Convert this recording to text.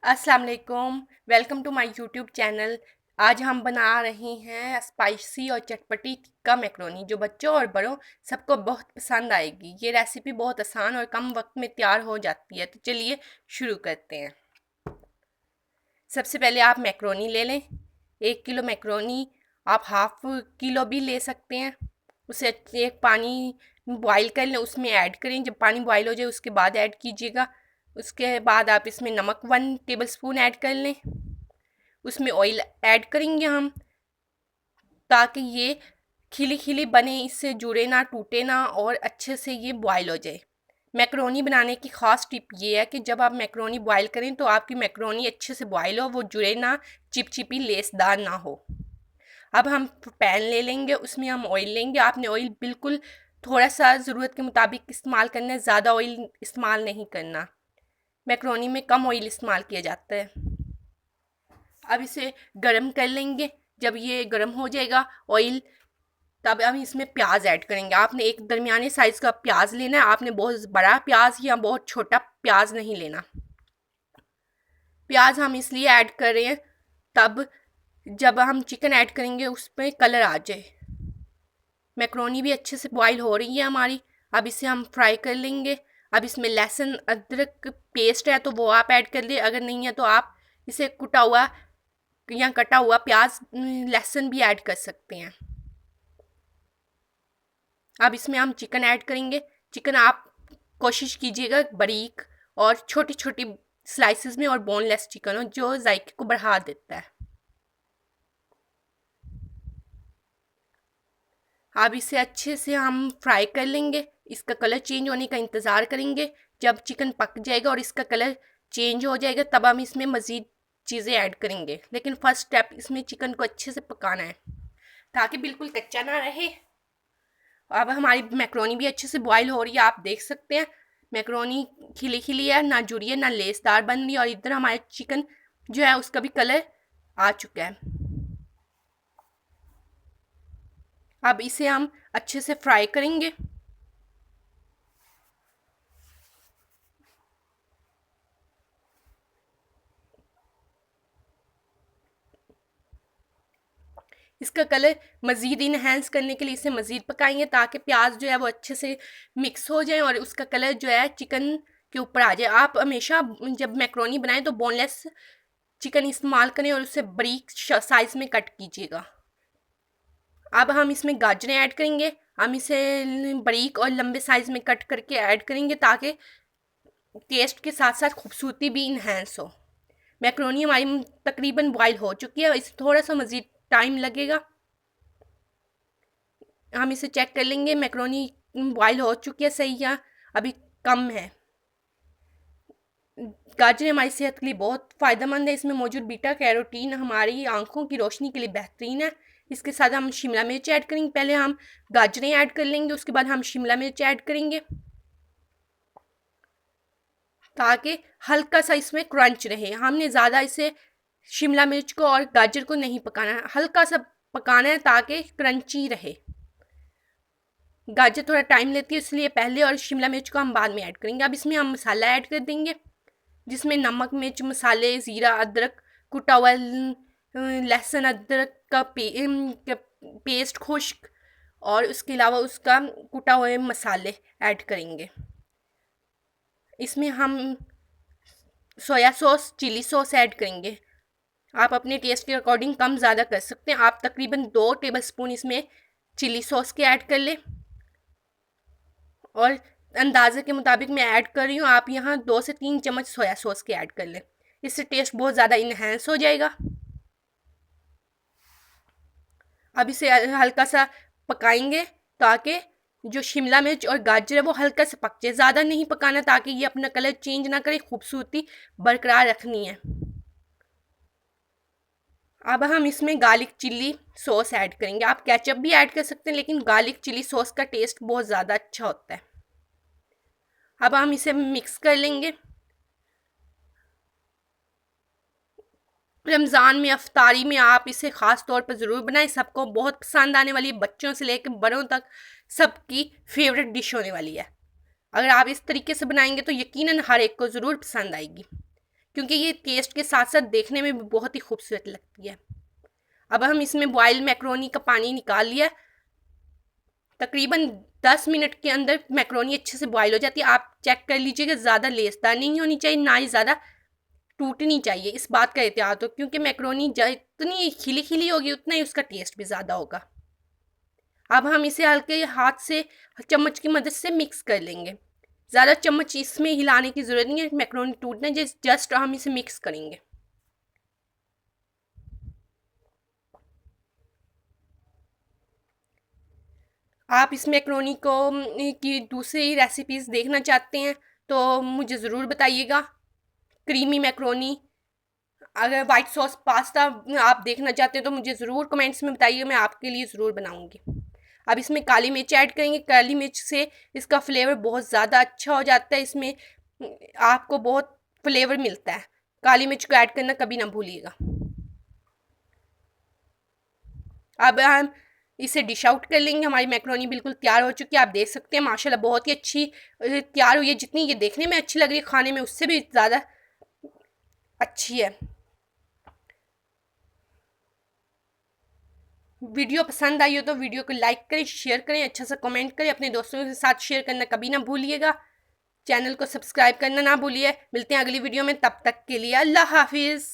अस्सलाम वालेकुम। Welcome to my YouTube channel. आज हम बना रहे हैं स्पाइसी और चटपटी टिक्का मैक्रोनी जो बच्चों और बड़ों सबको बहुत पसंद आएगी। ये रेसिपी बहुत आसान और कम वक्त में तैयार हो जाती है, तो चलिए शुरू करते हैं। सबसे पहले आप मैक्रोनी ले लें। 1 किलो मैक्रोनी आप हाफ किलो भी ले सकते हैं। उसे एक पानी बॉईल कर लें, उसमें ऐड करें। जब पानी बॉईल हो जाए उसके बाद ऐड कीजिएगा। उसके बाद आप इसमें नमक 1 टेबल स्पून ऐड कर लें। उसमें ऑयल ऐड करेंगे हम, ताकि ये खिली खिली बने, इससे जुड़े ना, टूटे ना और अच्छे से ये बॉयल हो जाए। मैक्रोनी बनाने की ख़ास टिप ये है कि जब आप मैक्रोनी बॉयल करें तो आपकी मैक्रोनी अच्छे से बॉयल हो, वो जुड़े ना, चिपचिपी लेसदार ना हो। अब हम पैन ले लेंगे, उसमें हम ऑयल लेंगे। आपने ऑयल बिल्कुल थोड़ा सा ज़रूरत के मुताबिक इस्तेमाल करना है, ज़्यादा ऑयल इस्तेमाल नहीं करना। मैक्रोनी में कम ऑयल इस्तेमाल किया जाता है। अब इसे गरम कर लेंगे। जब ये गरम हो जाएगा ऑयल, तब हम इसमें प्याज ऐड करेंगे। आपने एक दरमियाने साइज़ का प्याज लेना है। आपने बहुत बड़ा प्याज या बहुत छोटा प्याज नहीं लेना। प्याज हम इसलिए ऐड कर रहे हैं तब जब हम चिकन ऐड करेंगे उस पर कलर आ जाए। मैक्रोनी भी अच्छे से बॉईल हो रही है हमारी। अब इसे हम फ्राई कर लेंगे। अब इसमें लहसुन अदरक पेस्ट है तो वो आप ऐड कर लिए, अगर नहीं है तो आप इसे कुटा हुआ या कटा हुआ प्याज लहसुन भी ऐड कर सकते हैं। अब इसमें हम चिकन ऐड करेंगे। चिकन आप कोशिश कीजिएगा बारीक और छोटी छोटी स्लाइसेस में और बोनलेस चिकन हो, जो जायके को बढ़ा देता है। अब इसे अच्छे से हम फ्राई कर लेंगे। इसका कलर चेंज होने का इंतज़ार करेंगे। जब चिकन पक जाएगा और इसका कलर चेंज हो जाएगा तब हम इसमें मज़ीद चीज़ें ऐड करेंगे। लेकिन फर्स्ट स्टेप इसमें चिकन को अच्छे से पकाना है ताकि बिल्कुल कच्चा ना रहे। अब हमारी मैक्रोनी भी अच्छे से बॉईल हो रही है, आप देख सकते हैं। मैक्रोनी खिली खिली है, ना जुड़ी है ना लेसदार बन रही है, और इधर हमारे चिकन जो है उसका भी कलर आ चुका है। अब इसे हम अच्छे से फ्राई करेंगे। इसका कलर मज़ीद इन्हेंस करने के लिए इसे मज़ीद पकाएंगे, ताकि प्याज जो है वो अच्छे से मिक्स हो जाए और उसका कलर जो है चिकन के ऊपर आ जाए। आप हमेशा जब मैक्रोनी बनाएं तो बोनलेस चिकन इस्तेमाल करें और उसे बारीक साइज़ में कट कीजिएगा। अब हम इसमें गाजरें ऐड करेंगे। हम इसे बारीक और लंबे साइज़ में कट करके ऐड करेंगे ताकि टेस्ट के साथ साथ खूबसूरती भी इन्हेंस हो। मैक्रोनी हमारी तकरीबन बॉईल हो चुकी है, इसे थोड़ा सा मज़ीद टाइम लगेगा। हम इसे चेक कर लेंगे मैक्रोनी बॉईल हो चुकी है सही या अभी कम है। गाजर हमारी सेहत के लिए बहुत फ़ायदेमंद है। इसमें मौजूद बीटा कैरोटीन हमारी आंखों की रोशनी के लिए बेहतरीन है। इसके साथ हम शिमला मिर्च ऐड करेंगे। पहले हम गाजरें ऐड कर लेंगे, उसके बाद हम शिमला मिर्च ऐड करेंगे ताकि हल्का सा इसमें क्रंच रहे। हमने ज़्यादा इसे शिमला मिर्च को और गाजर को नहीं पकाना है, हल्का सा पकाना है ताकि क्रंची रहे। गाजर थोड़ा टाइम लेती है, इसलिए पहले, और शिमला मिर्च को हम बाद में ऐड करेंगे। अब इसमें हम मसाला ऐड कर देंगे, जिसमें नमक मिर्च मसाले, ज़ीरा, अदरक, कुटा हुआ लहसुन अदरक का पेस्ट खुश्क, और उसके अलावा उसका कुटा हुए मसाले ऐड करेंगे। इसमें हम soya sauce, chilli sauce add करेंगे। आप अपने टेस्ट के अकॉर्डिंग कम ज़्यादा कर सकते हैं। आप तकरीबन 2 टेबल स्पून इसमें चिली सॉस के ऐड कर लें, और अंदाजे के मुताबिक मैं ऐड कर रही हूँ, आप यहाँ 2 से 3 चम्मच सोया सॉस के ऐड कर लें। इससे टेस्ट बहुत ज़्यादा इन्हेंस हो जाएगा। अब इसे हल्का सा पकाएंगे ताकि जो शिमला मिर्च और गाजर है वो हल्का सा पक जाए, ज़्यादा नहीं पकाना ताकि ये अपना कलर चेंज ना करे, खूबसूरती बरकरार रखनी है। अब हम इसमें गार्लिक चिल्ली सॉस ऐड करेंगे। आप केचप भी ऐड कर सकते हैं, लेकिन गार्लिक चिल्ली सॉस का टेस्ट बहुत ज़्यादा अच्छा होता है। अब हम इसे मिक्स कर लेंगे। रमज़ान में अफ्तारी में आप इसे ख़ास तौर पर ज़रूर बनाएं, सबको बहुत पसंद आने वाली है। बच्चों से लेकर बड़ों तक सबकी फेवरेट डिश होने वाली है। अगर आप इस तरीके से बनाएंगे तो यकीनन हर एक को ज़रूर पसंद आएगी। क्योंकि ये टेस्ट के साथ साथ देखने में भी बहुत ही खूबसूरत लगती है। अब हम इसमें बॉइल्ड मैक्रोनी का पानी निकाल लिया। तकरीबन 10 मिनट के अंदर मैक्रोनी अच्छे से बॉयल हो जाती है। आप चेक कर लीजिएगा, ज़्यादा लेसदार नहीं होनी चाहिए, ना ही ज़्यादा टूटनी चाहिए। इस बात का एहतियात हो, क्योंकि मैक्रोनी जितनी खिली खिली होगी उतना ही उसका टेस्ट भी ज़्यादा होगा। अब हम इसे हल्के हाथ से चम्मच की मदद से मिक्स कर लेंगे। ज़्यादा चम्मच इसमें हिलाने की ज़रूरत नहीं है, मैक्रोनी टूटना, जस्ट हम इसे मिक्स करेंगे। आप इस मैक्रोनी को की दूसरी रेसिपीज़ देखना चाहते हैं तो मुझे ज़रूर बताइएगा। क्रीमी मैक्रोनी, अगर वाइट सॉस पास्ता आप देखना चाहते हैं तो मुझे ज़रूर कमेंट्स में बताइए, मैं आपके लिए ज़रूर बनाऊंगी। अब इसमें काली मिर्च ऐड करेंगे। काली मिर्च से इसका फ्लेवर बहुत ज़्यादा अच्छा हो जाता है, इसमें आपको बहुत फ्लेवर मिलता है। काली मिर्च को ऐड करना कभी ना भूलिएगा। अब हम इसे डिश आउट कर लेंगे। हमारी मैक्रोनी बिल्कुल तैयार हो चुकी है, आप देख सकते हैं माशाल्लाह बहुत ही अच्छी तैयार हुई है। जितनी ये देखने में अच्छी लग रही है, खाने में उससे भी ज़्यादा अच्छी है। वीडियो पसंद आई हो तो वीडियो को लाइक करें, शेयर करें, अच्छा सा कमेंट करें, अपने दोस्तों के साथ शेयर करना कभी ना भूलिएगा। चैनल को सब्सक्राइब करना ना भूलिए। मिलते हैं अगली वीडियो में, तब तक के लिए अल्लाह हाफिज़।